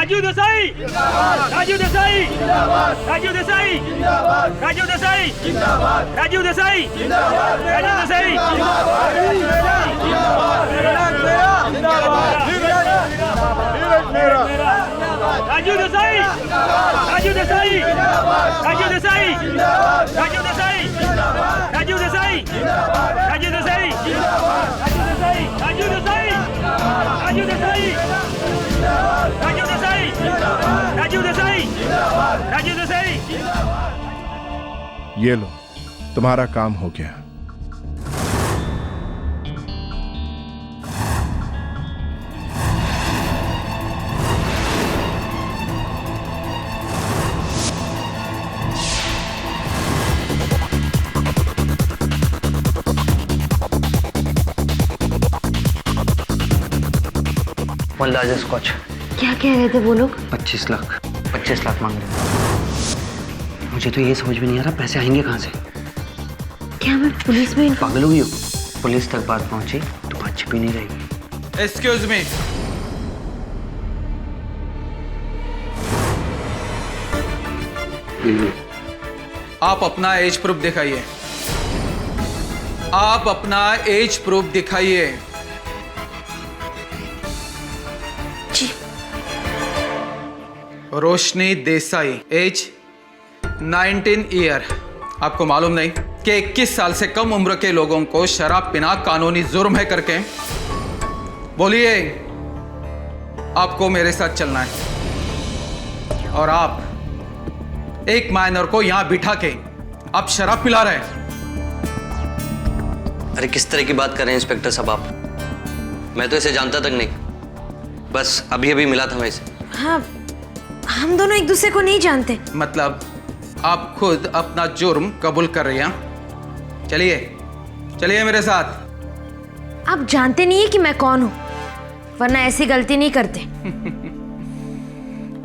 राजू देसाई जिंदाबाद, राजू देसाई जिंदाबाद, राजू देसाई जिंदाबाद, राजू देसाई जिंदाबाद, राजू देसाई जिंदाबाद, राजू देसाई जिंदाबाद, राजू देसाई, राजू देसाई, राजू देसाई, राजू देसाई, राजू देसाई, राजू देसाई, राजू देसाई, राजू देसाई, राजू देसाई, राजू देसाई, राजू देसाई, राजू देसाई। ये लो, तुम्हारा काम हो गया। Largest scotch. क्या कह रहे थे वो लोग? 25 लाख 25 लाख मांग रहे। मुझे तो ये समझ में नहीं आ रहा पैसे आएंगे कहाँ से। क्या मैं पुलिस में? पागल हुई हो? पुलिस तक बात पहुंची तो बात छिपी नहीं रहेगी। एक्सक्यूज मी, आप अपना एज प्रूफ दिखाइए। आप अपना एज प्रूफ दिखाइए। रोशनी देसाई, एज 19 ईयर। आपको मालूम नहीं कि 21 साल से कम उम्र के लोगों को शराब पीना कानूनी जुर्म है करके? बोलिए, आपको मेरे साथ चलना है। और आप एक माइनर को यहां बिठा के आप शराब पिला रहे हैं। अरे किस तरह की बात कर रहे हैं इंस्पेक्टर साहब आप? मैं तो इसे जानता तक नहीं, बस अभी अभी मिला था मैं इसे। हाँ, हम दोनों एक दूसरे को नहीं जानते। मतलब आप खुद अपना जुर्म कबूल कर रही हैं? चलिए चलिए मेरे साथ। आप जानते नहीं है कि मैं कौन हूँ, वरना ऐसी गलती नहीं करते।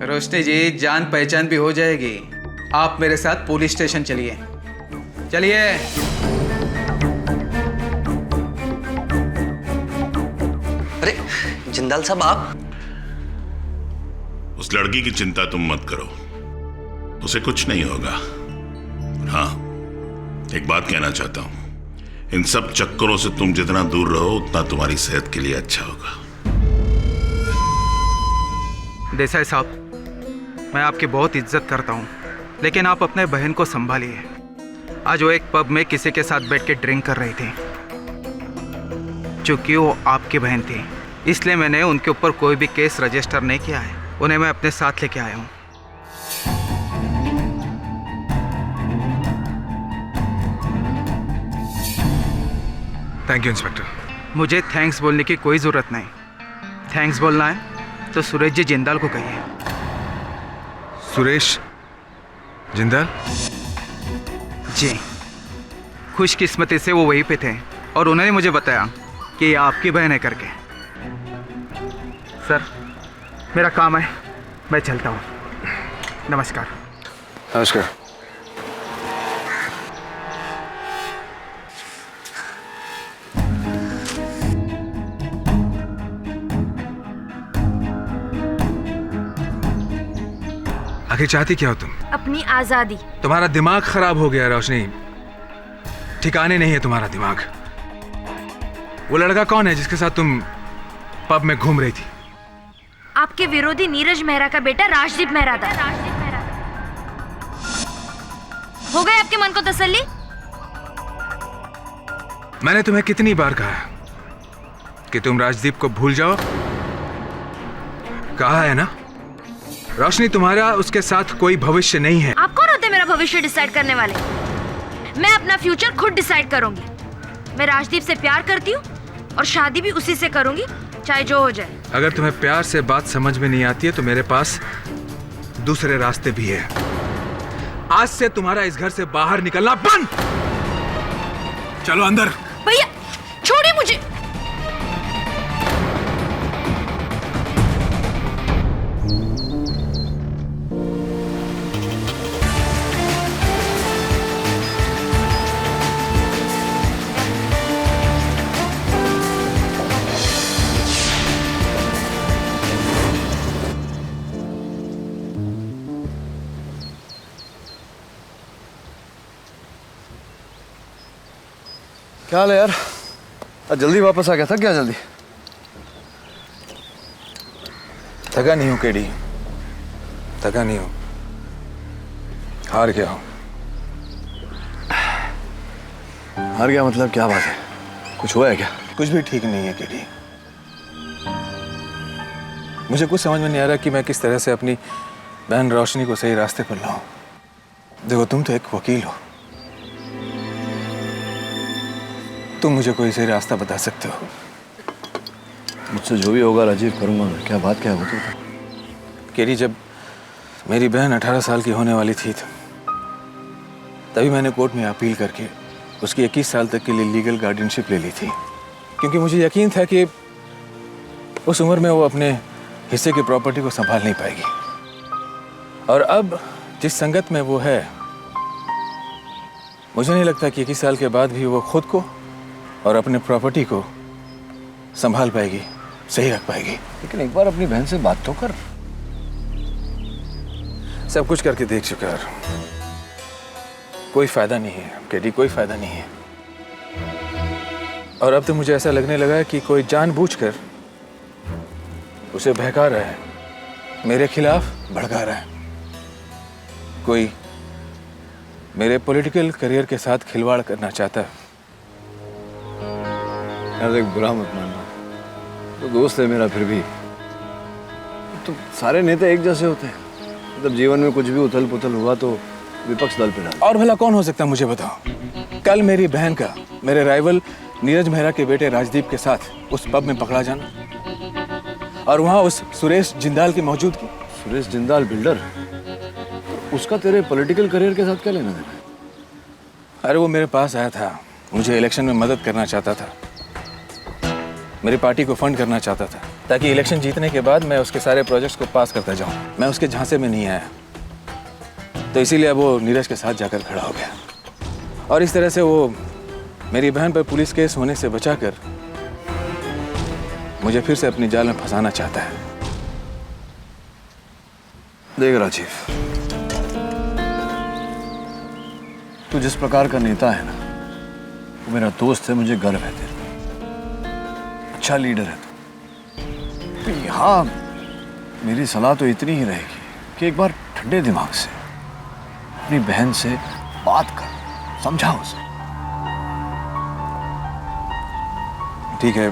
रोशनी जी, जान पहचान भी हो जाएगी। आप मेरे साथ पुलिस स्टेशन चलिए। चलिए। अरे जिंदाल साहब, आप? उस लड़की की चिंता तुम मत करो, उसे कुछ नहीं होगा। हाँ, एक बात कहना चाहता हूं, इन सब चक्करों से तुम जितना दूर रहो उतना तुम्हारी सेहत के लिए अच्छा होगा। देसाई साहब, मैं आपकी बहुत इज्जत करता हूं, लेकिन आप अपने बहन को संभालिए। आज वो एक पब में किसी के साथ बैठ के ड्रिंक कर रही थी। चूंकि वो आपकी बहन थी, इसलिए मैंने उनके ऊपर कोई भी केस रजिस्टर नहीं किया है। उन्हें मैं अपने साथ लेके आया हूँ। Thank you inspector. मुझे थैंक्स बोलने की कोई ज़रूरत नहीं। थैंक्स बोलना है तो सुरेश जी जिंदाल को कहिए। सुरेश जिंदाल? जी, खुशकिस्मती से वो वहीं पे थे और उन्होंने मुझे बताया कि ये आपकी बहन है करके। सर, मेरा काम है, मैं चलता हूँ। नमस्कार। नमस्कार। आखिर चाहती क्या हो तुम? अपनी आजादी। तुम्हारा दिमाग खराब हो गया रोशनी, ठिकाने नहीं है तुम्हारा दिमाग। वो लड़का कौन है जिसके साथ तुम पब में घूम रही थी? आपके विरोधी नीरज मेहरा का बेटा राजदीप मेहरा था। हो गए आपके मन को तसल्ली? मैंने तुम्हें कितनी बार कहा कि तुम राजदीप को भूल जाओ? कहा है ना? रोशनी, तुम्हारा उसके साथ कोई भविष्य नहीं है। आप कौन होते मेरा भविष्य डिसाइड करने वाले? मैं अपना फ्यूचर खुद डिसाइड करूंगी। मैं राजदीप से प्यार करती हूँ और शादी भी उसी से करूंगी, चाहे जो हो जाए। अगर तुम्हें प्यार से बात समझ में नहीं आती है तो मेरे पास दूसरे रास्ते भी है। आज से तुम्हारा इस घर से बाहर निकलना बंद। चलो अंदर। भैया छोड़िए मुझे। क्या हाल है यार? आज जल्दी वापस आ गया था क्या? जल्दी थका नहीं हूं केडी, थका नहीं हूं, हार गया हूं। हार गया मतलब क्या बात है? कुछ हुआ है क्या? कुछ भी ठीक नहीं है केडी। मुझे कुछ समझ में नहीं आ रहा कि मैं किस तरह से अपनी बहन रोशनी को सही रास्ते पर लाऊं। देखो, तुम तो एक वकील हो, तुम मुझे कोई सही रास्ता बता सकते हो। मुझसे जो भी होगा राजीव करूंगा मैं। क्या बात क्या है वो तो? केडी, जब मेरी बहन 18 साल की होने वाली थी तभी मैंने कोर्ट में अपील करके उसकी 21 साल तक के लिए लीगल गार्डियनशिप ले ली थी, क्योंकि मुझे यकीन था कि उस उम्र में वो अपने हिस्से की प्रॉपर्टी को संभाल नहीं पाएगी। और अब जिस संगत में वो है, मुझे नहीं लगता कि 21 साल के बाद भी वो खुद को और अपने प्रॉपर्टी को संभाल पाएगी, सही रख पाएगी। लेकिन एक बार अपनी बहन से बात तो कर। सब कुछ करके देख चुका है, कोई फायदा नहीं है केडी, कोई फायदा नहीं है। और अब तो मुझे ऐसा लगने लगा है कि कोई जानबूझकर उसे बहका रहा है, मेरे खिलाफ भड़का रहा है। कोई मेरे पॉलिटिकल करियर के साथ खिलवाड़ करना चाहता है। यार देख, बुरा मत मानना, तो दोस्त है मेरा। फिर भी तो सारे नेता एक जैसे होते हैं। मतलब जीवन में कुछ भी उथल पुथल हुआ तो विपक्ष दल पे डाल। और भला कौन हो सकता है, मुझे बताओ। कल मेरी बहन का मेरे राइवल नीरज मेहरा के बेटे राजदीप के साथ उस पब में पकड़ा जाना, और वहां उस सुरेश जिंदाल की मौजूदगी। सुरेश जिंदाल बिल्डर, उसका तेरे पॉलिटिकल करियर के साथ क्या लेना देना है? अरे वो मेरे पास आया था, मुझे इलेक्शन में मदद करना चाहता था, मेरी पार्टी को फंड करना चाहता था, ताकि इलेक्शन जीतने के बाद मैं उसके सारे प्रोजेक्ट्स को पास करता जाऊं। मैं उसके झांसे में नहीं आया, तो इसीलिए वो नीरज के साथ जाकर खड़ा हो गया। और इस तरह से वो मेरी बहन पर पुलिस केस होने से बचाकर मुझे फिर से अपनी जाल में फंसाना चाहता है। देख राजीव, तू जिस प्रकार का नेता है ना, वो मेरा दोस्त है, मुझे गर्व है तेरे। अच्छा लीडर है तो यहाँ मेरी सलाह तो इतनी ही रहेगी कि एक बार ठंडे दिमाग से अपनी बहन से बात कर, समझाओ उसे। ठीक है,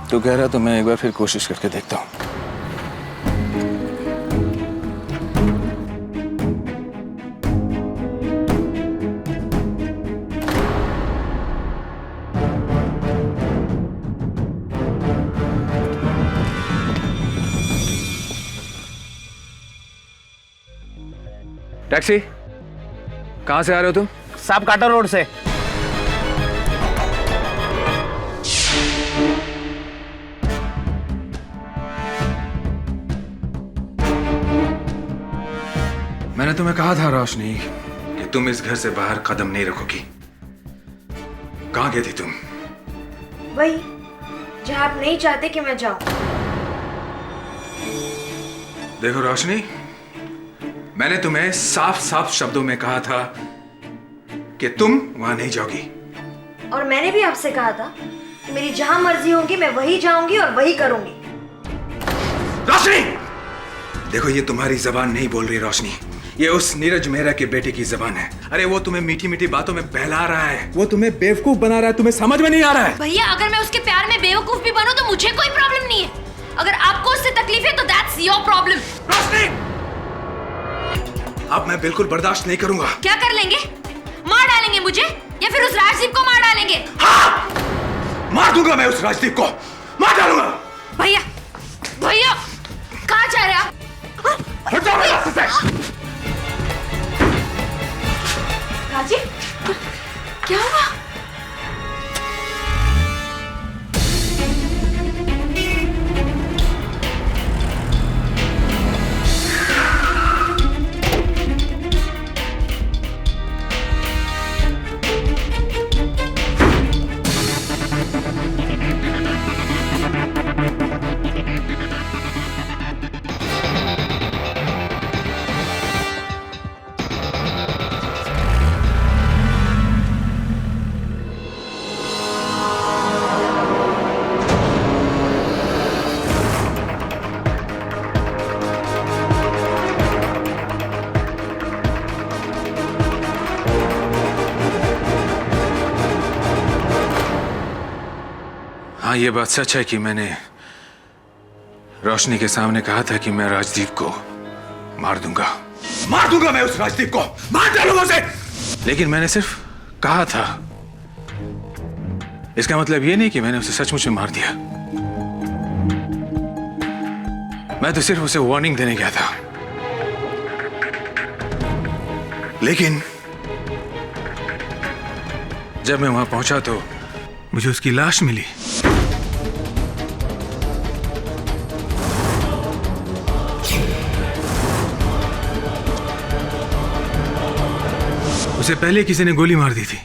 तू कह रहा तो मैं एक बार फिर कोशिश करके देखता हूँ। टैक्सी, कहां से आ रहे हो तुम? साहब काटा रोड से। मैंने तुम्हें कहा था रोशनी कि तुम इस घर से बाहर कदम नहीं रखोगी। कहां गई थी तुम? वही जहां आप नहीं चाहते कि मैं जाऊं। देखो रोशनी, मैंने तुम्हें साफ साफ शब्दों में कहा था कि तुम वहां नहीं जाओगी। और मैंने भी आपसे कहा था कि मेरी जहां मर्जी होगी मैं वही जाऊंगी और वही करूंगी। रोशनी, देखो ये तुम्हारी जबान नहीं बोल रही रोशनी, ये उस नीरज मेहरा के बेटे की जबान है। अरे वो तुम्हें मीठी मीठी बातों में बहला रहा है, वो तुम्हें बेवकूफ बना रहा है, तुम्हें समझ में नहीं आ रहा है। भैया, अगर मैं उसके प्यार में बेवकूफ भी बनूं तो मुझे कोई प्रॉब्लम नहीं है। अगर आपको उससे तकलीफ है तो दैट्स योर प्रॉब्लम। रोशनी, अब मैं बिल्कुल बर्दाश्त नहीं करूंगा। क्या कर लेंगे? मार डालेंगे मुझे या फिर उस राजदीप को मार डालेंगे? हाँ, मार दूंगा मैं उस राजदीप को, मार डालूंगा। भैया, भैया कहाँ जा रहे आप? हट जाओ मेरे रास्ते से। राजीव, क्या हुआ? हाँ, ये बात सच है कि मैंने रोशनी के सामने कहा था कि मैं राजदीप को मार दूंगा मैं उस राजदीप को, मार डालूंगा उसे। लेकिन मैंने सिर्फ कहा था, इसका मतलब ये नहीं कि मैंने उसे सचमुच में मार दिया। मैं तो सिर्फ उसे वार्निंग देने गया था। लेकिन जब मैं वहां पहुंचा तो मुझे उसकी लाश मिली। उसे पहले किसी ने गोली मार दी थी।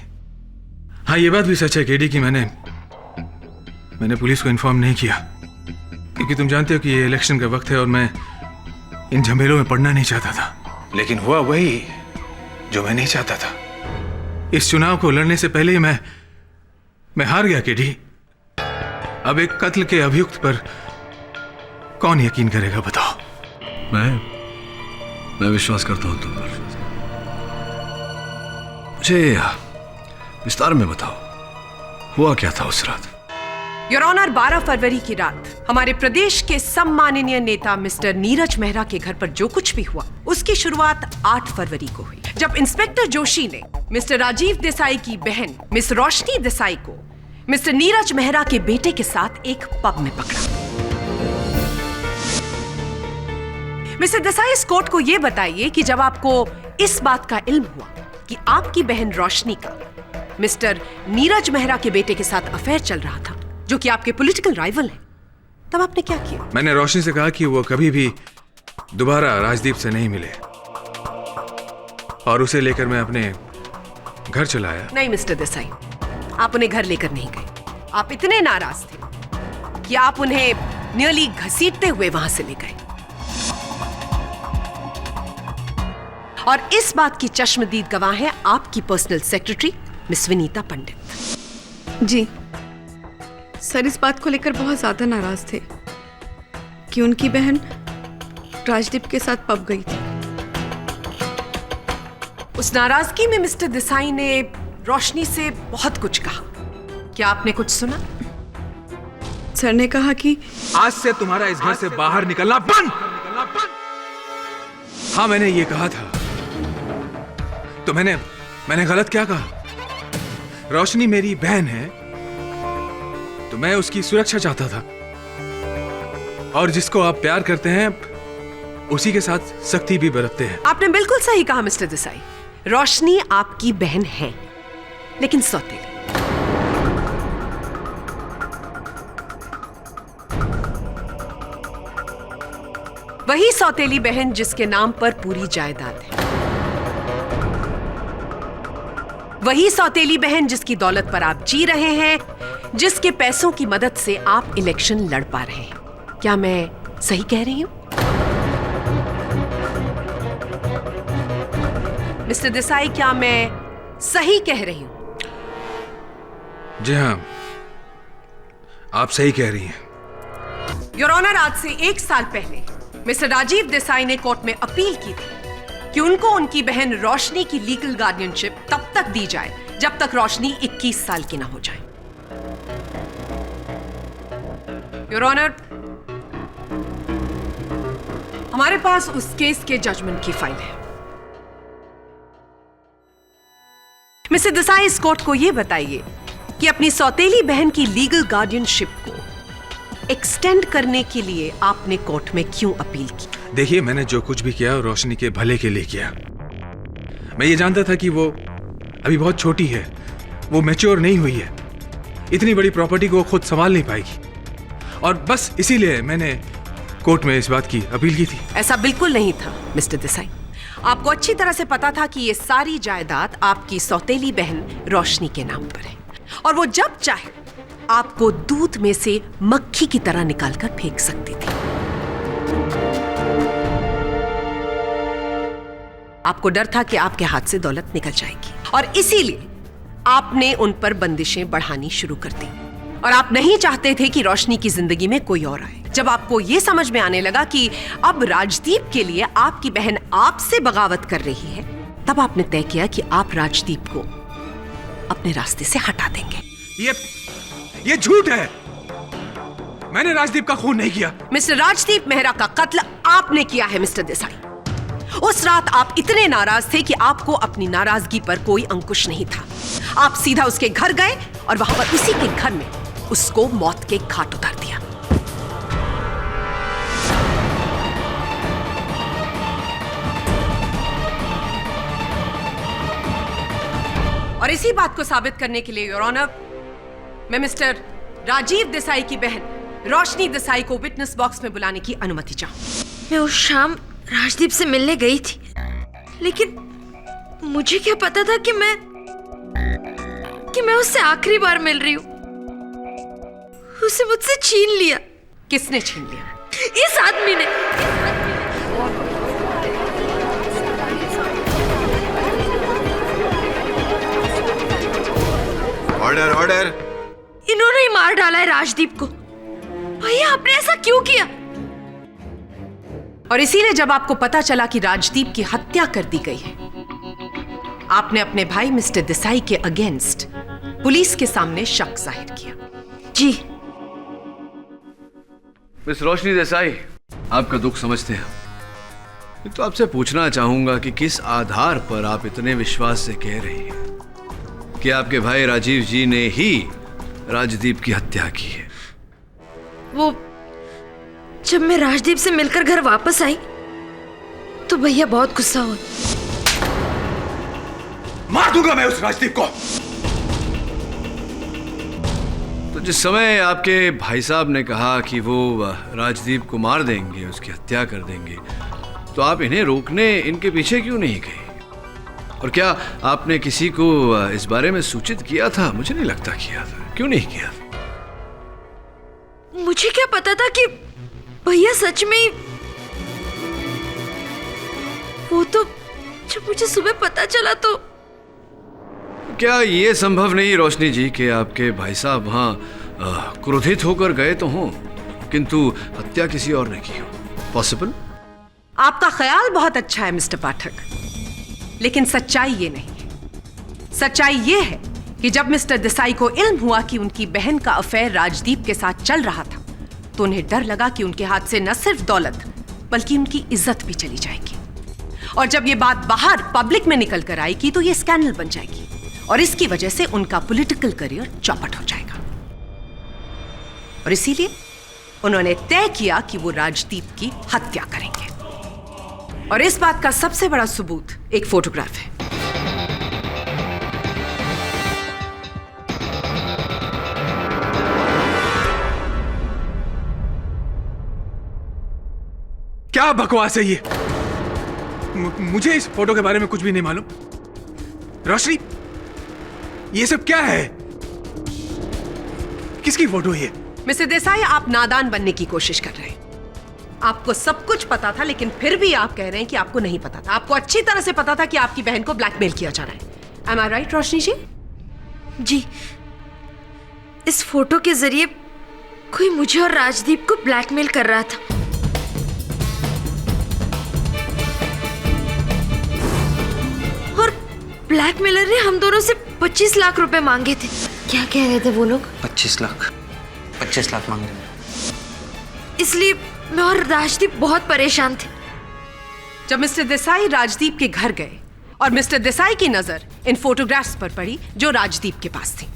हाँ, ये बात भी सच है केडी कि मैंने पुलिस को इन्फॉर्म नहीं किया, क्योंकि तुम जानते हो कि ये इलेक्शन का वक्त है और मैं इन झमेलों में पड़ना नहीं चाहता था। लेकिन हुआ वही जो मैं नहीं चाहता था। इस चुनाव को लड़ने से पहले ही मैं हार गया केडी। अब एक कत्ल के अभियुक्त पर कौन यकीन करेगा बताओ? मैं विश्वास करता हूं तुम पर। मुझे विस्तार में बताओ, हुआ क्या था उस रात? योर ऑनर, 12 फरवरी की रात हमारे प्रदेश के सम्माननीय नेता मिस्टर नीरज मेहरा के घर पर जो कुछ भी हुआ उसकी शुरुआत 8 फरवरी को हुई, जब इंस्पेक्टर जोशी ने मिस्टर राजीव देसाई की बहन मिस रोशनी देसाई को मिस्टर नीरज मेहरा के बेटे के साथ एक पब में पकड़ा। मिस्टर देसाई, इस कोर्ट को यह बताइए कि जब आपको इस बात का इल्म हुआ कि आपकी बहन रोशनी का मिस्टर नीरज मेहरा के बेटे के साथ अफेयर चल रहा था, जो कि आपके पॉलिटिकल राइवल हैं, तब आपने क्या किया? मैंने रोशनी से कहा कि वो कभी भी दोबारा राजदीप से नहीं मिले और उसे लेकर मैं अपने घर चला आया। नहीं मिस्टर देसाई, आप उन्हें घर लेकर नहीं गए। आप इतने नाराज थे कि आप उन्हें नियरली घसीटते हुए वहां से ले गए। और इस बात की चश्मदीद गवाह है आपकी पर्सनल सेक्रेटरी मिस विनीता पंडित। जी सर, इस बात को लेकर बहुत ज्यादा नाराज थे कि उनकी बहन राजदीप के साथ पब गई थी। उस नाराजगी में मिस्टर देसाई ने रोशनी से बहुत कुछ कहा। क्या आपने कुछ सुना? सर ने कहा कि आज से तुम्हारा इस घर से बाहर निकलना बंद। हाँ, मैंने ये कहा था। तो मैंने गलत क्या कहा? रोशनी मेरी बहन है तो मैं उसकी सुरक्षा चाहता था, और जिसको आप प्यार करते हैं उसी के साथ सख्ती भी बरतते हैं। आपने बिल्कुल सही कहा मिस्टर देसाई। रोशनी आपकी बहन है, लेकिन सौतेली। वही सौतेली बहन जिसके नाम पर पूरी जायदाद है, वही सौतेली बहन जिसकी दौलत पर आप जी रहे हैं, जिसके पैसों की मदद से आप इलेक्शन लड़ पा रहे हैं। क्या मैं सही कह रही हूं? मिस्टर देसाई, क्या मैं सही कह रही हूं? जी हाँ, आप सही कह रही हैं। योर ऑनर, आज से 1 साल पहले मिस्टर राजीव देसाई ने कोर्ट में अपील की थी कि उनको उनकी बहन रोशनी की लीगल गार्डियनशिप तब तक दी जाए जब तक रोशनी 21 साल की ना हो जाए। योर ऑनर, हमारे पास उस केस के जजमेंट की फाइल है। मिस्टर देसाई, इस कोर्ट को यह बताइए कि अपनी सौतेली बहन की लीगल गार्डियनशिप को एक्सटेंड करने के लिए आपने कोर्ट में क्यों अपील की? देखिए, मैंने जो कुछ भी किया रोशनी के भले के लिए किया। मैं ये जानता था कि वो अभी बहुत छोटी है, वो मैच्योर नहीं हुई है, इतनी बड़ी प्रॉपर्टी को वो खुद संभाल नहीं पाएगी, और बस इसीलिए मैंने कोर्ट में इस बात की अपील की थी। ऐसा बिल्कुल नहीं था मिस्टर देसाई। आपको अच्छी तरह से पता था कि ये सारी जायदाद आपकी सौतेली बहन रोशनी के नाम पर है, और वो जब चाहे आपको दूध में से मक्खी की तरह निकालकर फेंक सकती थी। आपको डर था कि आपके हाथ से दौलत निकल जाएगी, और इसीलिए आपने उन पर बंदिशें बढ़ानी शुरू कर दी, और आप नहीं चाहते थे कि रोशनी की जिंदगी में कोई और आए। जब आपको यह समझ में आने लगा कि अब राजदीप के लिए आपकी बहन आपसे बगावत कर रही है, तब आपने तय किया कि आप राजदीप को अपने रास्ते से हटा देंगे। ये झूठ है। मैंने राजदीप का खून नहीं किया। मिस्टर राजदीप मेहरा का कत्ल आपने किया है मिस्टर देसाई। उस रात आप इतने नाराज थे कि आपको अपनी नाराजगी पर कोई अंकुश नहीं था। आप सीधा उसके घर गए और वहां पर उसी के घर में उसको मौत के घाट उतार दिया। और इसी बात को साबित करने के लिए योर ऑनर, मैं मिस्टर राजीव देसाई की बहन रोशनी देसाई को विटनेस बॉक्स में बुलाने की अनुमति चाहूं। मैं उस शाम राजदीप से मिलने गई थी, लेकिन मुझे क्या पता था कि मैं उससे आखिरी बार मिल रही हूँ। उसे मुझसे छीन लिया। किसने छीन लिया? इस आदमी ने। Order order. इन्होंने ही मार डाला है राजदीप को। भैया आपने ऐसा क्यों किया? और इसीलिए जब आपको पता चला कि राजदीप की हत्या कर दी गई है, आपने अपने भाई मिस्टर देसाई के अगेंस्ट पुलिस के सामने शक जाहिर किया। जी मिस रोशनी देसाई, आपका दुख समझते हैं। तो आपसे पूछना चाहूंगा कि किस आधार पर आप इतने विश्वास से कह रही हैं कि आपके भाई राजीव जी ने ही राजदीप की हत्या की है? वो जब मैं राजदीप से मिलकर घर वापस आई तो भैया बहुत गुस्सा हुआ। मार दूंगा मैं उस राजदीप को। तो जिस समय आपके भाई साहब ने कहा कि वो राजदीप को मार देंगे, उसकी हत्या कर देंगे, तो आप इन्हें रोकने इनके पीछे क्यों नहीं गए? और क्या आपने किसी को इस बारे में सूचित किया था? मुझे नहीं लगता किया था। क्यों नहीं किया? मुझे क्या पता था कि भैया सच में ही। वो तो जब मुझे सुबह पता चला तो। क्या ये संभव नहीं रोशनी जी कि आपके भाई साहब वहां क्रोधित होकर गए तो हों, किंतु हत्या किसी और ने की हो? पॉसिबल? आपका ख्याल बहुत अच्छा है मिस्टर पाठक, लेकिन सच्चाई ये नहीं है। सच्चाई ये है कि जब मिस्टर देसाई को इल्म हुआ कि उनकी बहन का अफेयर राजदीप के साथ चल रहा था, तो उन्हें डर लगा कि उनके हाथ से न सिर्फ दौलत बल्कि उनकी इज्जत भी चली जाएगी। और जब ये बात बाहर पब्लिक में निकल कर आएगी तो ये स्कैंडल बन जाएगी और इसकी वजह से उनका पॉलिटिकल करियर चौपट हो जाएगा। और इसीलिए उन्होंने तय किया कि वो राजदीप की हत्या करेंगे। और इस बात का सबसे बड़ा सबूत एक फोटोग्राफ है। क्या बकवास है ये? मुझे इस फोटो के बारे में कुछ भी नहीं मालूम। रोशनी, ये सब क्या है? किसकी फोटो है ये? मिस्टर देसाई, आप नादान बनने की कोशिश कर रहे हैं। आपको सब कुछ पता था, लेकिन फिर भी आप कह रहे हैं कि आपको नहीं पता था। आपको अच्छी तरह से पता था कि आपकी बहन को ब्लैकमेल किया जा रहा है। Am I right, रोशनी जी? जी, इस फोटो के जरिए कोई मुझे और राजदीप को ब्लैकमेल कर रहा था। और ब्लैकमेलर ने हम दोनों से 25 लाख रुपए मांगे थे। क्या कह रहे थे वो लोग? 25 लाख मांग रहे हैं। इसलिए मैं और राजदीप बहुत परेशान थे। जब मिस्टर देसाई राजदीप के घर गए और मिस्टर देसाई की नजर इन फोटोग्राफ्स पर पड़ी जो राजदीप के पास थी,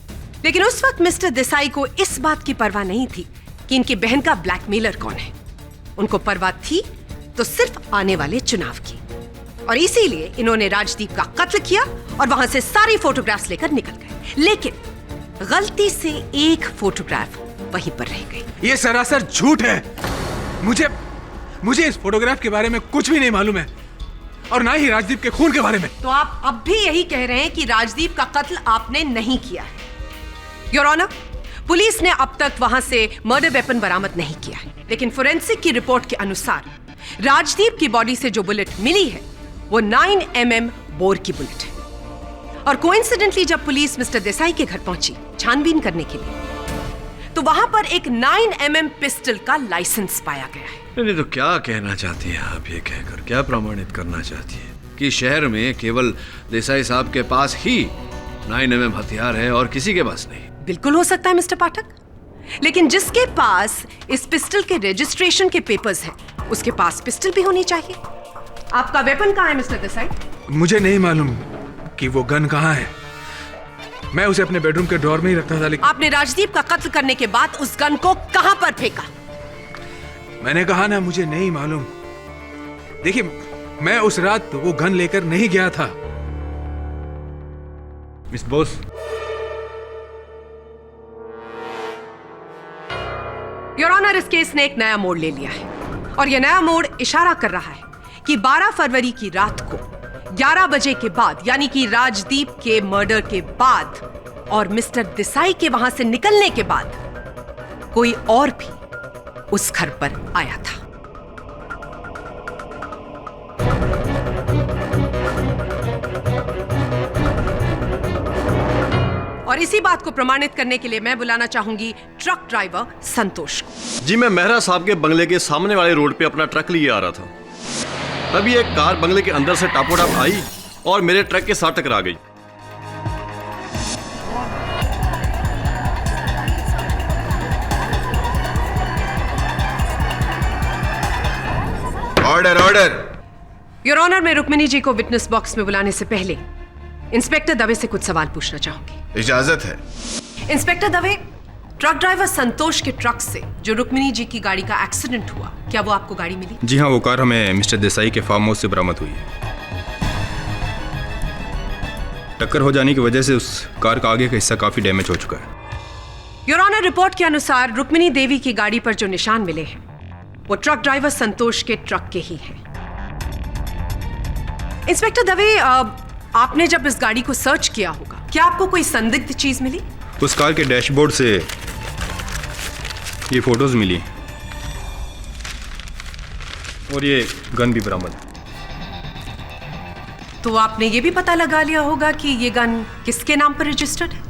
लेकिन उस वक्त मिस्टर देसाई को इस बात की परवाह नहीं थी कि इनकी बहन का ब्लैकमेलर कौन है। उनको परवाह थी तो सिर्फ आने वाले चुनाव की। और इसीलिए इन्होंने राजदीप का कत्ल किया और वहां से सारी फोटोग्राफ्स लेकर निकल गए। लेकिन गलती से एक फोटोग्राफ वहीं पर रह गई। ये सरासर झूठ है। मुझे इस फोटोग्राफ के बारे में कुछ भी नहीं मालूम है, और ना ही राजदीप के खून के बारे में। तो आप अब भी यही कह रहे हैं कि राजदीप का कत्ल आपने नहीं किया है? योर ऑनर, पुलिस ने अब तक वहां से मर्डर वेपन बरामद नहीं किया है, लेकिन फोरेंसिक की रिपोर्ट के अनुसार राजदीप की बॉडी से जो बुलेट मिली है वो 9 mm बोर की बुलेट है। और कोइंसिडेंटली जब पुलिस मिस्टर देसाई के घर पहुंची छानबीन करने के लिए, तो वहां पर एक 9 mm पिस्टल का लाइसेंस पाया गया है। नहीं तो क्या कहना चाहती हैं आप ये कहकर? क्या प्रमाणित करना चाहती हैं कि शहर में केवल देसाई साहब के पास ही 9 mm हथियार है और किसी के पास नहीं? बिल्कुल हो सकता है मिस्टर पाठक, लेकिन जिसके पास इस पिस्टल के रजिस्ट्रेशन के पेपर्स हैं, उसके पास पिस्टल भी होनी चाहिए। आपका वेपन कहाँ है मिस्टर देसाई? मुझे नहीं मालूम कि वो गन कहाँ है। मैं उसे अपने बेडरूम के ड्रॉर में ही रखता था। लेकिन आपने राजदीप का कत्ल करने के बाद उस गन को कहां पर फेंका? मैंने कहा ना, मुझे नहीं मालूम। देखिए, मैं उस रात वो गन लेकर नहीं गया था। मिस बोस, योर ऑनर, इस केस ने एक नया मोड़ ले लिया है और यह नया मोड़ इशारा कर रहा है कि 12 फरवरी की रात को 11 बजे के बाद, यानी कि राजदीप के मर्डर के बाद और मिस्टर देसाई के वहां से निकलने के बाद कोई और भी उस घर पर आया था। और इसी बात को प्रमाणित करने के लिए मैं बुलाना चाहूंगी ट्रक ड्राइवर संतोष को। जी, मैं मेहरा साहब के बंगले के सामने वाले रोड पे अपना ट्रक लिए आ रहा था। तभी एक कार बंगले के अंदर से टापोटाप आई और मेरे ट्रक के साथ टकरा गई। Order order. योर ऑनर, मैं रुक्मिनी जी को विटनेस बॉक्स में बुलाने से पहले इंस्पेक्टर दवे से कुछ सवाल पूछना चाहूंगी। इजाजत है। इंस्पेक्टर दवे, ट्रक ड्राइवर संतोष के ट्रक से जो रुक्मिनी जी की गाड़ी का एक्सीडेंट हुआ, क्या वो आपको गाड़ी मिली? जी हाँ, वो कार हमें मिस्टर देसाई के फार्म हाउस से बरामद हुई है। टक्कर हो जाने की वजह से उस कार का आगे का हिस्सा काफी डैमेज हो चुका है। योर ऑनर, रिपोर्ट के अनुसार रुक्मिनी देवी की गाड़ी पर जो निशान मिले हैं वो ट्रक ड्राइवर संतोष के ट्रक के ही हैं। इंस्पेक्टर दवे, आपने जब इस गाड़ी को सर्च किया होगा, क्या आपको कोई संदिग्ध चीज मिली? उस कार के डैशबोर्ड से ये फोटोज मिली और ये गन भी बरामद। तो आपने ये भी पता लगा लिया होगा कि ये गन किसके नाम पर रजिस्टर्ड है?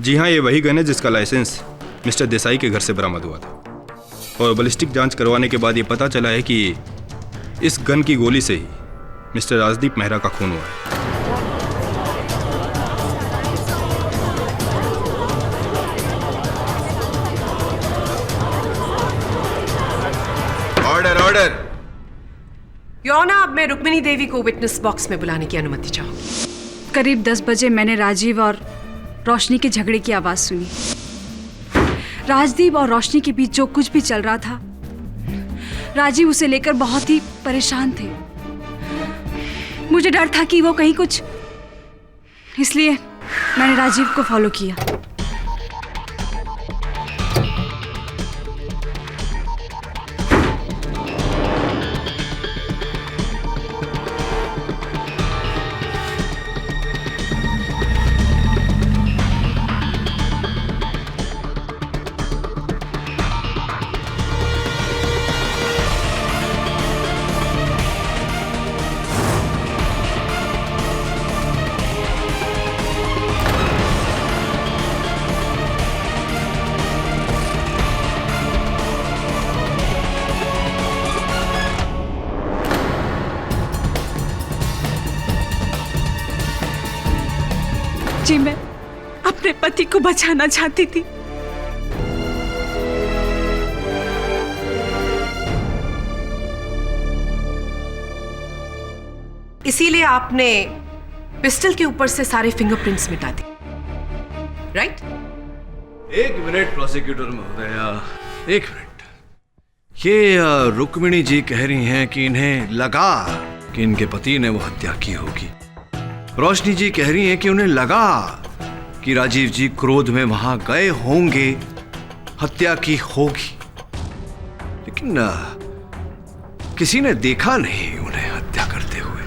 जी हाँ, ये वही गन है जिसका लाइसेंस मिस्टर देसाई के घर से बरामद हुआ था। और बैलिस्टिक जांच करवाने के बाद ये पता चला है कि इस गन की गोली से ही मिस्टर राजदीप मेहरा का खून हुआ है। Order order. योर ऑनर, अब मैं रुक्मिनी देवी को विटनेस बॉक्स में बुलाने की अनुमति चाहूंगी। करीब 10 बजे मैंने राजीव और रोशनी के झगड़े की आवाज सुनी। राजदीप और रोशनी के बीच जो कुछ भी चल रहा था, राजीव उसे लेकर बहुत ही परेशान थे। मुझे डर था कि वो कहीं कुछ, इसलिए मैंने राजीव को फॉलो किया। जी, मैं अपने पति को बचाना चाहती थी। इसीलिए आपने पिस्टल के ऊपर से सारे फिंगरप्रिंट्स मिटा दिए, राइट? एक मिनट प्रोसिक्यूटर महोदया, एक मिनट। ये रुक्मिणी जी कह रही हैं कि इन्हें लगा कि इनके पति ने वो हत्या की होगी। रोशनी जी कह रही हैं कि उन्हें लगा कि राजीव जी क्रोध में वहां गए होंगे, हत्या की होगी, लेकिन किसी ने देखा नहीं उन्हें हत्या करते हुए।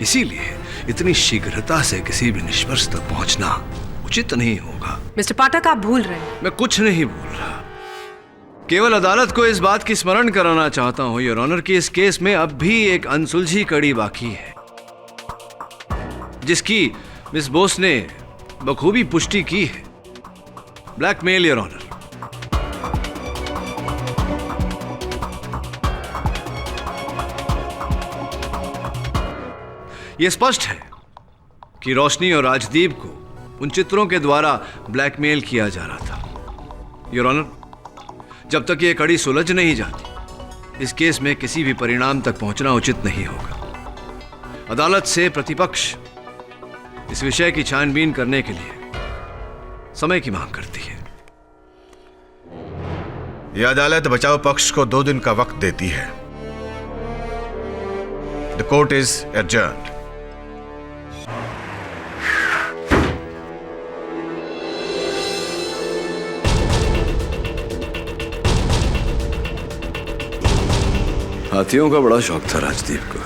इसीलिए इतनी शीघ्रता से किसी भी निष्कर्ष तक पहुंचना उचित नहीं होगा। मिस्टर पाठक, आप भूल रहे हैं। मैं कुछ नहीं भूल रहा, केवल अदालत को इस बात की स्मरण कराना चाहता हूं योर ऑनर कि इस केस में अब भी एक अनसुलझी कड़ी बाकी है, जिसकी मिस बोस ने बखूबी पुष्टि की है। Blackmail your honour. यह स्पष्ट है कि रोशनी और राजदीप को उन चित्रों के द्वारा ब्लैकमेल किया जा रहा था योर ऑनर, जब तक ये कड़ी सुलझ नहीं जाती, इस केस में किसी भी परिणाम तक पहुंचना उचित नहीं होगा। अदालत से प्रतिपक्ष इस विषय की छानबीन करने के लिए समय की मांग करती है। यह अदालत बचाव पक्ष को 2 दिन का वक्त देती है। The court is adjourned. हाथियों का बड़ा शौक था राजदीप को।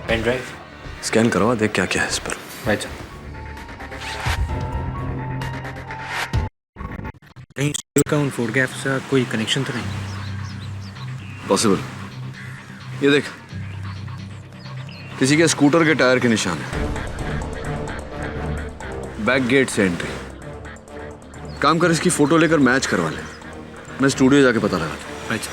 पेन ड्राइव स्कैन करवा, देख क्या क्या है इस पर। अच्छा, कहीं का उन फोटोग्राफ्स का कोई कनेक्शन तो नहीं? पॉसिबल। ये देख, किसी के स्कूटर के टायर के निशान है। बैक गेट से एंट्री। काम कर, इसकी फोटो लेकर मैच करवा ले। मैं स्टूडियो जाके पता लगा। अच्छा।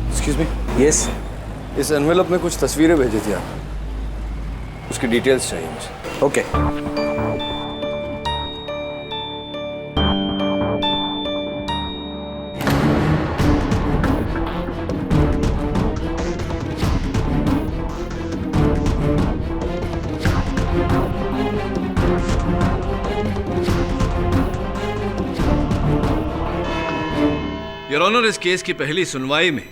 Excuse me. यस। इस एनवेलप में कुछ तस्वीरें भेजी थी आप, उसकी डिटेल्स चाहिए मुझे। ओके। योर ऑनर, इस केस की पहली सुनवाई में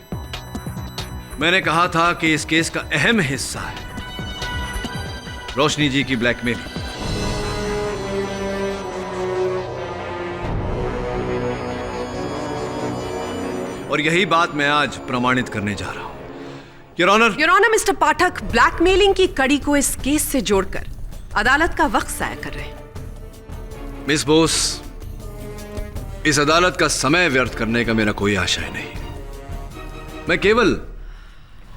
मैंने कहा था कि इस केस का अहम हिस्सा है रोशनी जी की ब्लैकमेलिंग। और यही बात मैं आज प्रमाणित करने जा रहा हूं। Your honour, mister Pathak blackmailing की कड़ी को इस केस से जोड़कर अदालत का वक्त जाया कर रहे हैं। मिस बोस, इस अदालत का समय व्यर्थ करने का मेरा कोई आशय नहीं। मैं केवल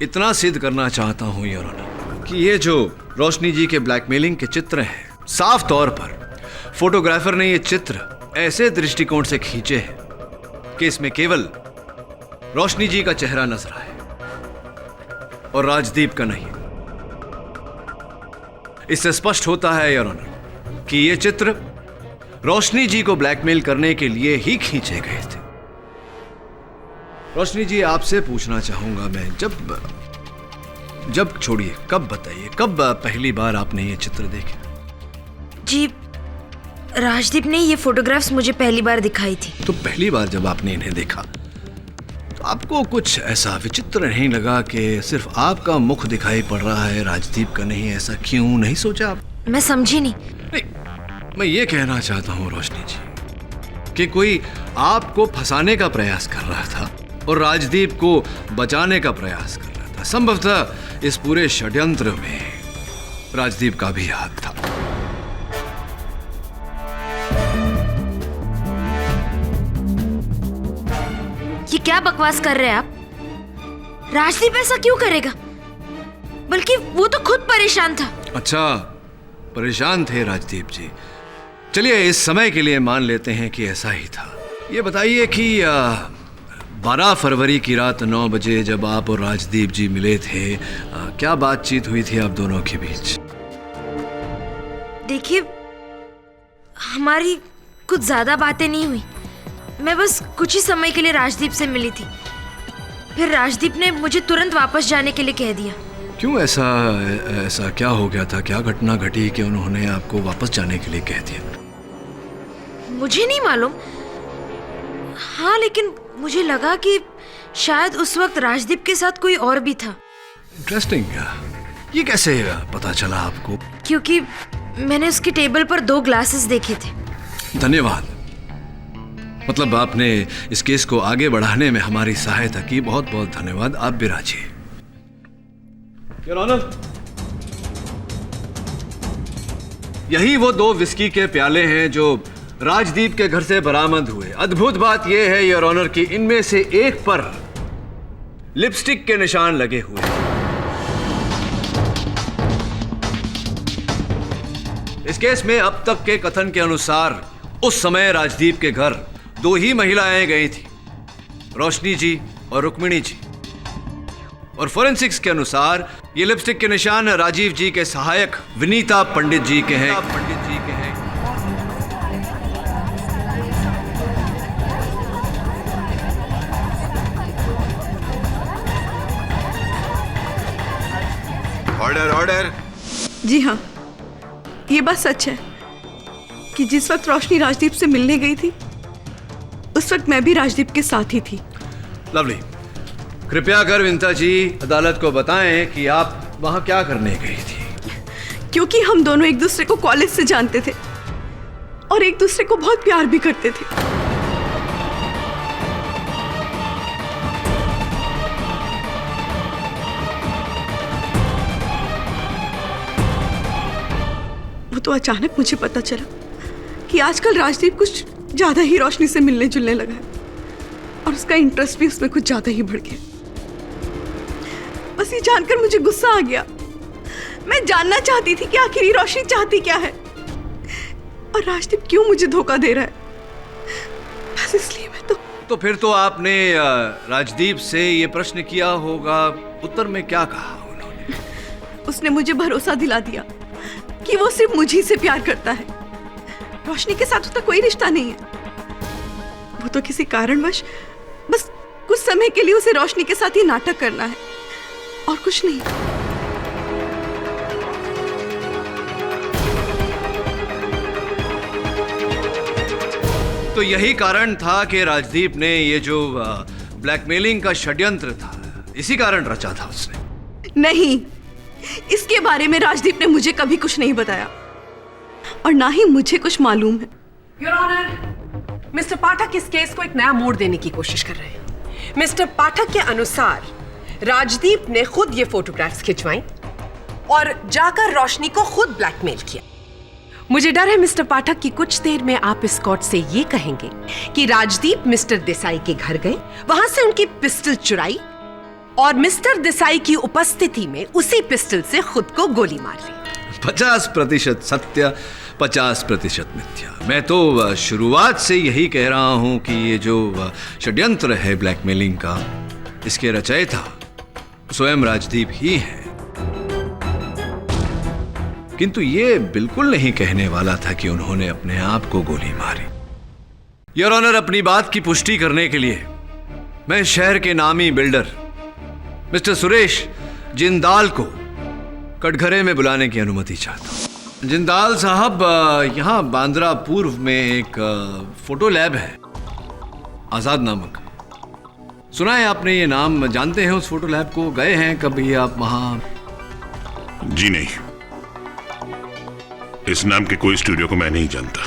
इतना सिद्ध करना चाहता हूं योर ऑनर कि ये जो रोशनी जी के ब्लैकमेलिंग के चित्र हैं, साफ तौर पर फोटोग्राफर ने ये चित्र ऐसे दृष्टिकोण से खींचे हैं कि इसमें केवल रोशनी जी का चेहरा नजर आए और राजदीप का नहीं। इससे स्पष्ट होता है योर ऑनर कि ये चित्र रोशनी जी को ब्लैकमेल करने के लिए ही खींचे गए थे। रोशनी जी, आपसे पूछना चाहूंगा मैं, जब छोड़िए, कब बताइए, कब पहली बार आपने ये चित्र देखे? जी, राजदीप ने ये फोटोग्राफ्स मुझे पहली बार दिखाई थी। तो पहली बार जब आपने इन्हें देखा तो आपको कुछ ऐसा विचित्र नहीं लगा कि सिर्फ आपका मुख दिखाई पड़ रहा है, राजदीप का नहीं? ऐसा क्यों नहीं सोचा आप? मैं समझी नहीं। मैं ये कहना चाहता हूं रोशनी जी कि कोई आपको फंसाने का प्रयास कर रहा था और राजदीप को बचाने का प्रयास कर रहा था। संभवतः इस पूरे षड्यंत्र में राजदीप का भी हाथ था। ये क्या बकवास कर रहे हैं आप? राजदीप ऐसा क्यों करेगा? बल्कि वो तो खुद परेशान था। अच्छा, परेशान थे राजदीप जी। चलिए, इस समय के लिए मान लेते हैं कि ऐसा ही था। ये बताइए कि 12 फरवरी की रात 9 बजे जब आप और राजदीप जी मिले थे, क्या बातचीत हुई थी आप दोनों के बीच? देखिए, हमारी कुछ ज्यादा बातें नहीं हुई। मैं बस कुछ ही समय के लिए राजदीप से मिली थी। फिर राजदीप ने मुझे तुरंत वापस जाने के लिए कह दिया। क्यों? ऐसा क्या हो गया था? क्या घटना घटी कि उन्होंने आपको वापस जाने के लिए कह दिया? मुझे नहीं मालूम। हाँ, लेकिन मुझे लगा कि शायद उस वक्त राजदीप के साथ कोई और भी था। इंटरेस्टिंग। ये कैसे पता चला आपको? क्योंकि मैंने उसकी टेबल पर 2 ग्लासेस देखे थे। धन्यवाद। मतलब आपने इस केस को आगे बढ़ाने में हमारी सहायता की। बहुत बहुत धन्यवाद। आप भी राजी। योर ऑनर, यही वो 2 विस्की के प्याले हैं जो राजदीप के घर से बरामद हुए। अद्भुत बात यह है योर ऑनर कि इनमें से एक पर लिपस्टिक के निशान लगे हुए हैं। इस केस में अब तक के कथन के अनुसार उस समय राजदीप के घर दो ही महिलाएं गई थी, रोशनी जी और रुक्मिणी जी। और फोरेंसिक्स के अनुसार ये लिपस्टिक के निशान राजीव जी के सहायक विनीता पंडित जी के हैं। Order order. जी हाँ, ये बात सच है कि जिस वक्त रोशनी राजदीप से मिलने गई थी उस वक्त मैं भी राजदीप के साथ ही थी। लवली, कृपया कर विनीता जी अदालत को बताएं कि आप वहां क्या करने गई थी। क्योंकि हम दोनों एक दूसरे को कॉलेज से जानते थे और एक दूसरे को बहुत प्यार भी करते थे। वो तो अचानक मुझे पता चला कि आजकल राजदीप कुछ ज्यादा ही रोशनी से मिलने जुलने लगा है और उसका इंटरेस्ट भी उसमें कुछ ज्यादा ही बढ़ गया। बस ये जानकर मुझे गुस्सा आ गया। मैं जानना चाहती थी कि आखिर ये रोशनी चाहती क्या है और राजदीप क्यों मुझे धोखा दे रहा है। बस इसलिए मैं तो फिर तो आपने राजदीप से ये प्रश्न किया होगा, उत्तर में क्या कहा उन्होंने? उसने मुझे भरोसा दिला दिया कि वो सिर्फ मुझे से प्यार करता है, रोशनी के साथ उसका कोई रिश्ता नहीं है। वो तो किसी कारणवश बस कुछ समय के लिए उसे रोशनी के साथ ही नाटक करना है और कुछ नहीं। तो यही कारण था कि राजदीप ने ये जो ब्लैकमेलिंग का षड्यंत्र था, इसी कारण रचा था उसने। नहीं, इसके बारे में राजदीप ने मुझे कभी कुछ नहीं बताया और ना ही मुझे कुछ मालूम है। योर ऑनर, मिस्टर पाठक इस केस को एक नया मोड़ देने की कोशिश कर रहे हैं। मिस्टर पाठक के अनुसार राजदीप ने खुद ये फोटोग्राफ्स खिंचवाई और जाकर रोशनी को खुद ब्लैकमेल किया। मुझे डर है मिस्टर पाठक कि कुछ देर में आप इस कोर्ट से ये कहेंगे कि राजदीप मिस्टर देसाई के घर गए, वहां से उनकी पिस्टल चुराई और मिस्टर देसाई की उपस्थिति में उसी पिस्टल से खुद को गोली मार ली। 50% सत्य, 50% मिथ्या। मैं तो शुरुआत से यही कह रहा हूं कि ये जो षड्यंत्र है ब्लैकमेलिंग का, इसके रचयिता स्वयं राजदीप ही हैं। किंतु ये बिल्कुल नहीं कहने वाला था कि उन्होंने अपने आप को गोली मारी। योर ऑनर, अपनी बात की पुष्टि करने के लिए मैं शहर के नामी बिल्डर मिस्टर सुरेश जिंदाल को कटघरे में बुलाने की अनुमति चाहता हूं। जिंदाल साहब, यहां बांद्रा पूर्व में एक फोटो लैब है, आजाद नामक। सुना है आपने ये नाम, जानते हैं उस फोटो लैब को? गए हैं कभी आप वहां? जी नहीं, इस नाम के कोई स्टूडियो को मैं नहीं जानता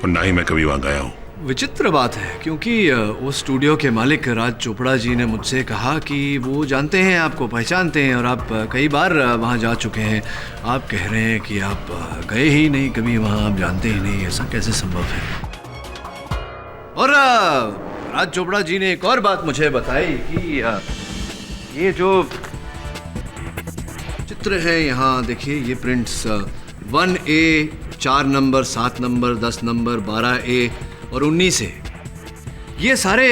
और ना ही मैं कभी वहां गया हूं। विचित्र बात है, क्योंकि उस स्टूडियो के मालिक राज चोपड़ा जी ने मुझसे कहा कि वो जानते हैं, आपको पहचानते हैं और आप कई बार वहां जा चुके हैं। आप कह रहे हैं कि आप गए ही नहीं कभी वहां, आप जानते ही नहीं, ऐसा कैसे संभव है? और राज चोपड़ा जी ने एक और बात मुझे बताई कि ये जो चित्र है यहाँ देखिए, ये prints 1A, 4 number, 7 number, 10 number, 12A और 19A, ये सारे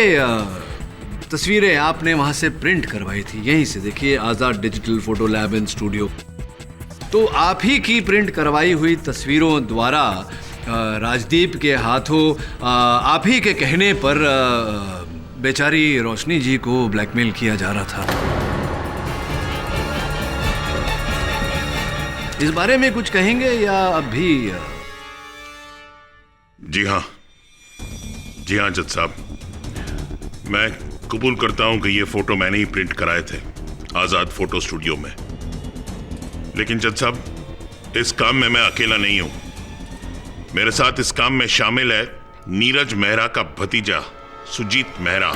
तस्वीरें आपने वहां से प्रिंट करवाई थी, यहीं से। देखिए, Azad digital photo lab and studio. तो आप ही की प्रिंट करवाई हुई तस्वीरों द्वारा राजदीप के हाथों आप ही के कहने पर बेचारी रोशनी जी को ब्लैकमेल किया जा रहा था। इस बारे में कुछ कहेंगे या अब भी? जी हाँ जज साहब, मैं कबूल करता हूं कि ये फोटो मैंने ही प्रिंट कराए थे आजाद फोटो स्टूडियो में। लेकिन जज साहब, इस काम में मैं अकेला नहीं हूं। मेरे साथ इस काम में शामिल है नीरज मेहरा का भतीजा सुजीत मेहरा।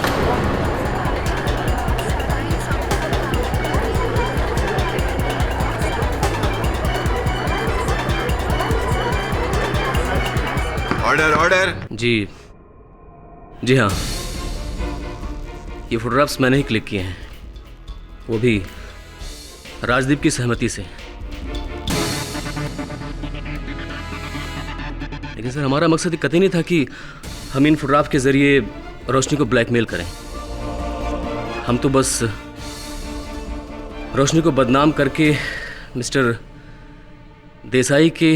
Order order. जी हाँ, ये फोटोग्राफ्स मैंने ही क्लिक किए हैं, वो भी राजदीप की सहमति से। लेकिन सर, हमारा मकसद कतई नहीं था कि हम इन फोटोग्राफ के जरिए रोशनी को ब्लैकमेल करें। हम तो बस रोशनी को बदनाम करके मिस्टर देसाई के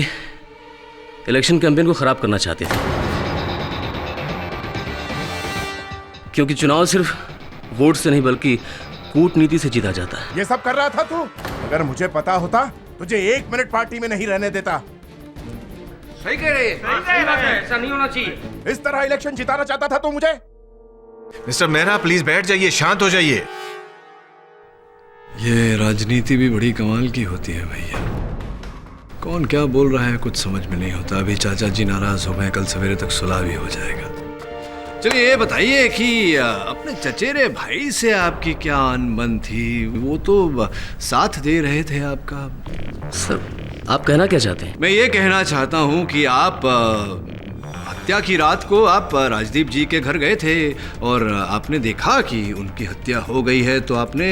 इलेक्शन कैंपेन को खराब करना चाहते थे, क्योंकि चुनाव सिर्फ वोट से नहीं बल्कि कूटनीति से जीता जाता है। ये सब कर रहा था तू? अगर मुझे पता होता तुझे 1 मिनट पार्टी में नहीं रहने देता। सही कह रहे हैं। ऐसा नहीं होना चाहिए। इस तरह इलेक्शन जिताना चाहता था तू मुझे? मिस्टर मेहरा प्लीज बैठ जाइए, शांत हो जाइए। ये राजनीति भी बड़ी कमाल की होती है भैया। कौन क्या बोल रहा है कुछ समझ में नहीं होता। अभी चाचा जी नाराज हो गए, कल सवेरे तक सुलह भी हो जाएगा। चलिए ये बताइए कि अपने चचेरे भाई से आपकी क्या अनबन थी? वो तो साथ दे रहे थे आपका। सर आप कहना क्या चाहते हैं? मैं ये कहना चाहता हूँ कि आप हत्या की रात को आप राजदीप जी के घर गए थे और आपने देखा कि उनकी हत्या हो गई है, तो आपने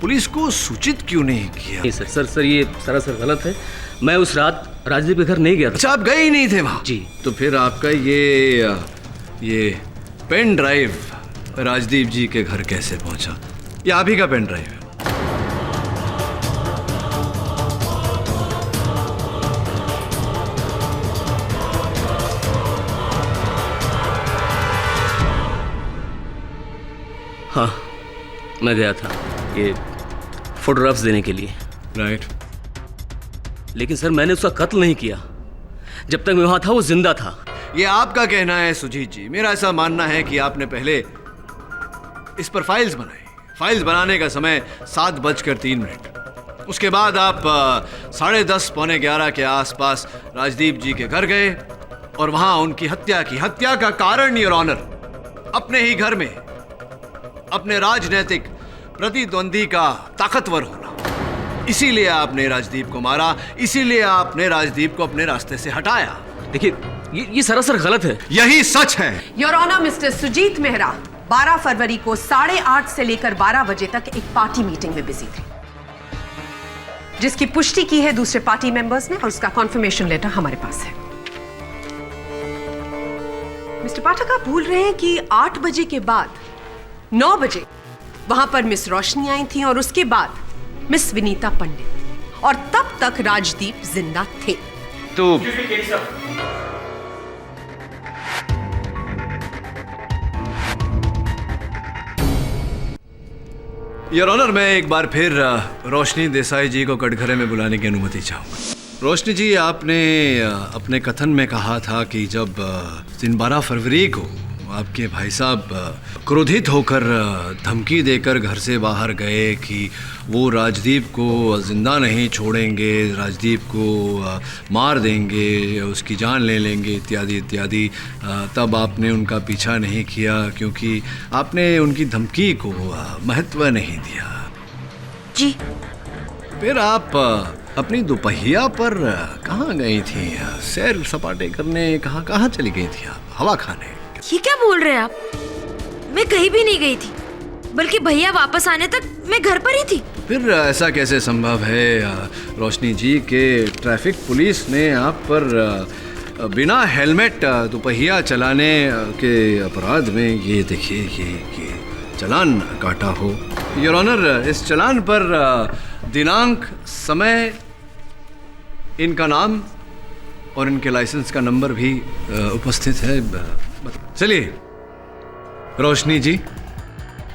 पुलिस को सूचित क्यों नहीं किया? नहीं सर ये सरासर गलत है। मैं उस रात राजदीप के घर नहीं गया था। अच्छा, आप गए ही नहीं थे वहाँ? जी। तो फिर आपका ये पेन ड्राइव राजदीप जी के घर कैसे पहुंचा? ये आप ही का पेन ड्राइव है? हाँ, मैं गया था ये फोटोग्राफ्स देने के लिए। राइट। लेकिन सर मैंने उसका कत्ल नहीं किया। जब तक मैं वहां था वो जिंदा था। ये आपका कहना है सुजीत जी। मेरा ऐसा मानना है कि आपने पहले इस पर फाइल्स बनाई। फाइल्स बनाने का समय 7:03। उसके बाद आप 10:30 पौने 11 के आसपास राजदीप जी के घर गए और वहां उनकी हत्या की। हत्या का कारण योर ऑनर अपने ही घर में अपने राजनीतिक प्रतिद्वंदी का ताकतवर होना। इसीलिए आपने राजदीप को मारा, इसीलिए आपने राजदीप को अपने रास्ते से हटाया। देखिए ये सरासर गलत है। यही सच है। Your honour, mister Sujit Mehra 12 फरवरी को 8:30 से लेकर 12 बजे तक एक पार्टी मीटिंग में बिजी थे, जिसकी पुष्टि की है दूसरे पार्टी मेंबर्स ने और उसका कॉन्फर्मेशन लेटर हमारे पास है। मिस्टर पाठक, आप भूल रहे हैं कि 8 बजे के बाद 9 बजे वहां पर मिस रोशनी आई थी और उसके बाद मिस विनीता पंडित, और तब तक राजदीप जिंदा थे। तो योर ऑनर, मैं एक बार फिर रोशनी देसाई जी को कटघरे में बुलाने की अनुमति चाहूंगा। रोशनी जी, आपने अपने कथन में कहा था कि जब दिन 12 फरवरी को आपके भाई साहब क्रोधित होकर धमकी देकर घर से बाहर गए कि वो राजदीप को जिंदा नहीं छोड़ेंगे, राजदीप को मार देंगे, उसकी जान ले लेंगे इत्यादि इत्यादि, तब आपने उनका पीछा नहीं किया क्योंकि आपने उनकी धमकी को महत्व नहीं दिया। जी। फिर आप अपनी दोपहिया पर कहाँ गई थी? सैर सपाटे करने कहाँ चली गई थी आप? हवा खाने? ये क्या बोल रहे हैं आप? मैं कहीं भी नहीं गई थी, बल्कि भैया वापस आने तक मैं घर पर ही थी। फिर ऐसा कैसे संभव है रोशनी जी के ट्रैफिक पुलिस ने आप पर बिना हेलमेट दोपहिया चलाने के अपराध में ये देखिए ये चालान काटा हो? योर ऑनर, इस चालान पर दिनांक, समय, इनका नाम और इनके लाइसेंस का नंबर भी उपस्थित है। चलिए रोशनी जी,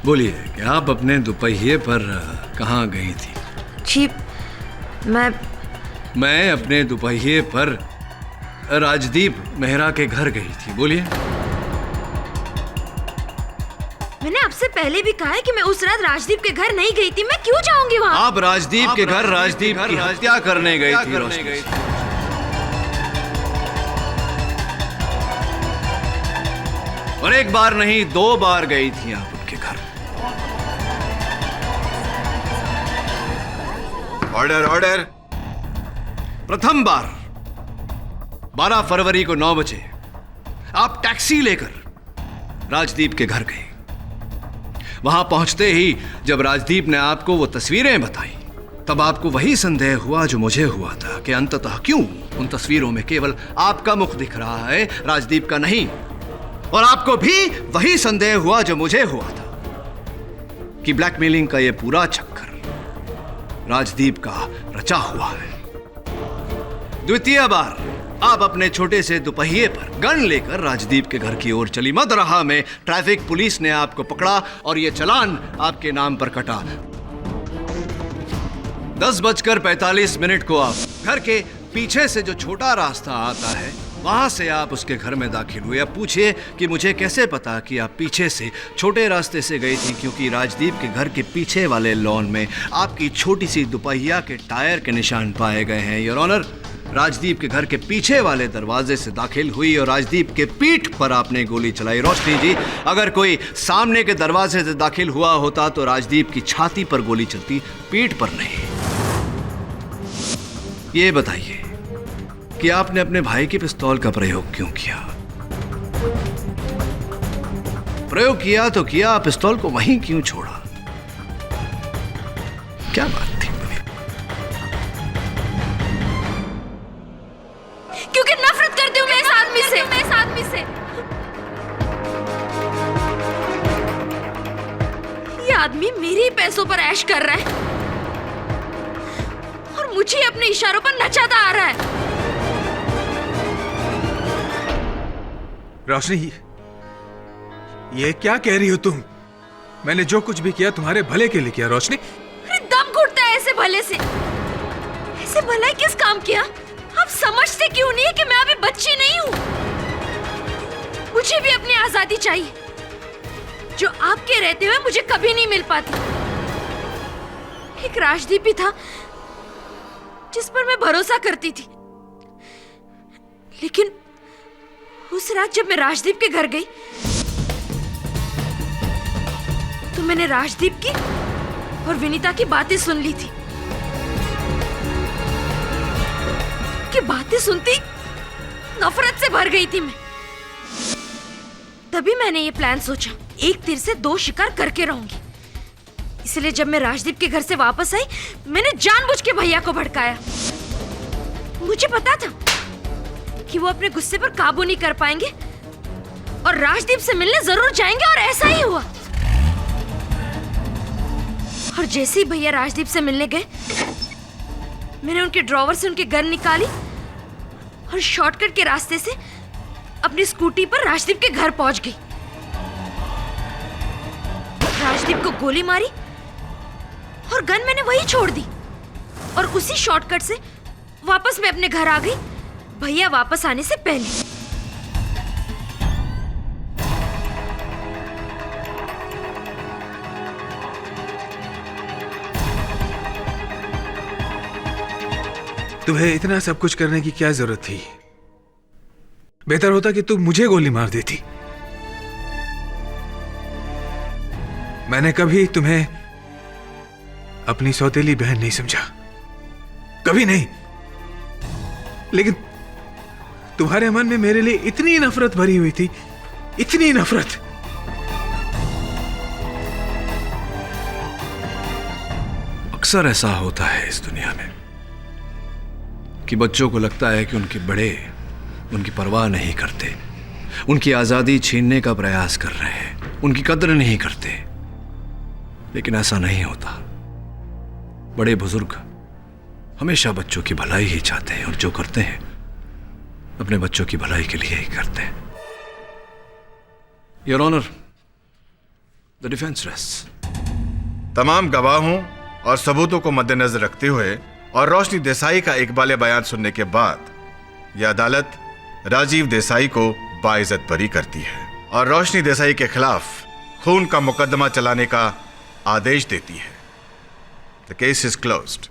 बोलिए कि आप अपने दोपहिए पर कहाँ गई थी? जी, मैं अपने दोपहिए पर राजदीप मेहरा के घर गई थी। बोलिए। मैंने आपसे पहले भी कहा है कि मैं उस रात राजदीप के घर नहीं गई थी। मैं क्यों जाऊंगी वहाँ? आप राजदीप के घर राजदीप की हत्या करने गई थी रोशनी। और एक बार नहीं 2 बार गई थी आप उनके घर। Order order. प्रथम बार 12 फरवरी को 9 बजे आप टैक्सी लेकर राजदीप के घर गए। वहां पहुंचते ही जब राजदीप ने आपको वो तस्वीरें बताई, तब आपको वही संदेह हुआ जो मुझे हुआ था कि अंततः क्यों उन तस्वीरों में केवल आपका मुख दिख रहा है, राजदीप का नहीं। और आपको भी वही संदेह हुआ जो मुझे हुआ था कि ब्लैकमेलिंग का यह पूरा चक्कर राजदीप का रचा हुआ है। द्वितीय बार आप अपने छोटे से दुपहिए पर गन लेकर राजदीप के घर की ओर चली। मदरहा में ट्रैफिक पुलिस ने आपको पकड़ा और यह चालान आपके नाम पर कटा। 10:45 को आप घर के पीछे से जो छोटा रास्ता आता है वहां से आप उसके घर में दाखिल हुए। अब पूछिए कि मुझे कैसे पता कि आप पीछे से छोटे रास्ते से गई थी, क्योंकि राजदीप के घर के पीछे वाले लॉन में आपकी छोटी सी दुपहिया के टायर के निशान पाए गए हैं। योर ऑनर, राजदीप के घर के पीछे वाले दरवाजे से दाखिल हुई और राजदीप के पीठ पर आपने गोली चलाई। रोशनी जी, अगर कोई सामने के दरवाजे से दाखिल हुआ होता तो राजदीप की छाती पर गोली चलती, पीठ पर नहीं। ये बताइए कि आपने अपने भाई के पिस्तौल का प्रयोग क्यों किया? प्रयोग किया तो किया, पिस्तौल को वहीं क्यों छोड़ा? क्या बात थी? क्योंकि नफरत करती हूँ मैं इस आदमी से। ये आदमी मेरे ही पैसों पर ऐश कर रहा है और मुझे अपने इशारों पर नचाता आ रहा है। रोशनी, ये क्या कह रही हो तुम? मैंने जो कुछ भी किया तुम्हारे भले के लिए किया रोशनी। अरे दम घुटता है ऐसे भले से। ऐसे भला किस काम किया? आप समझते क्यों नहीं है कि मैं अभी बच्ची नहीं हूँ? मुझे भी अपनी आजादी चाहिए जो आपके रहते हुए मुझे कभी नहीं मिल पाती। एक राजदीप भी था जिस पर मैं भरोसा करती थी, लेकिन उस रात जब मैं राजदीप के घर गई तो मैंने राजदीप की और विनीता की बातें सुन ली थी। कि बातें सुनती नफरत से भर गई थी मैं। तभी मैंने ये प्लान सोचा, एक तीर से दो शिकार करके रहूंगी। इसलिए जब मैं राजदीप के घर से वापस आई, मैंने जानबूझ के भैया को भड़काया। मुझे पता था कि वो अपने गुस्से पर काबू नहीं कर पाएंगे और राजदीप से मिलने जरूर जाएंगे, और ऐसा ही हुआ। और जैसे ही भैया राजदीप से मिलने गए, मैंने उनके ड्रॉवर से उनके गन निकाली और शॉर्टकट के रास्ते से अपनी स्कूटी पर राजदीप के घर पहुंच गई। राजदीप को गोली मारी और गन मैंने वहीं छोड़ दी और उसी शॉर्टकट से वापस मैं अपने घर आ गई, भैया वापस आने से पहले। तुम्हें इतना सब कुछ करने की क्या जरूरत थी? बेहतर होता कि तुम मुझे गोली मार देती। मैंने कभी तुम्हें अपनी सौतेली बहन नहीं समझा, कभी नहीं। लेकिन तुम्हारे मन में मेरे लिए इतनी नफरत भरी हुई थी, इतनी नफरत। अक्सर ऐसा होता है इस दुनिया में कि बच्चों को लगता है कि उनके बड़े उनकी परवाह नहीं करते, उनकी आजादी छीनने का प्रयास कर रहे हैं, उनकी कद्र नहीं करते। लेकिन ऐसा नहीं होता। बड़े बुजुर्ग हमेशा बच्चों की भलाई ही चाहते हैं और जो करते हैं अपने बच्चों की भलाई के लिए ही करते हैं। Your honour, the defence rest. तमाम गवाहों और सबूतों को मद्देनजर रखते हुए और रोशनी देसाई का इकबाल बयान सुनने के बाद यह अदालत राजीव देसाई को बाइज्जत बरी करती है और रोशनी देसाई के खिलाफ खून का मुकदमा चलाने का आदेश देती है। The case is closed.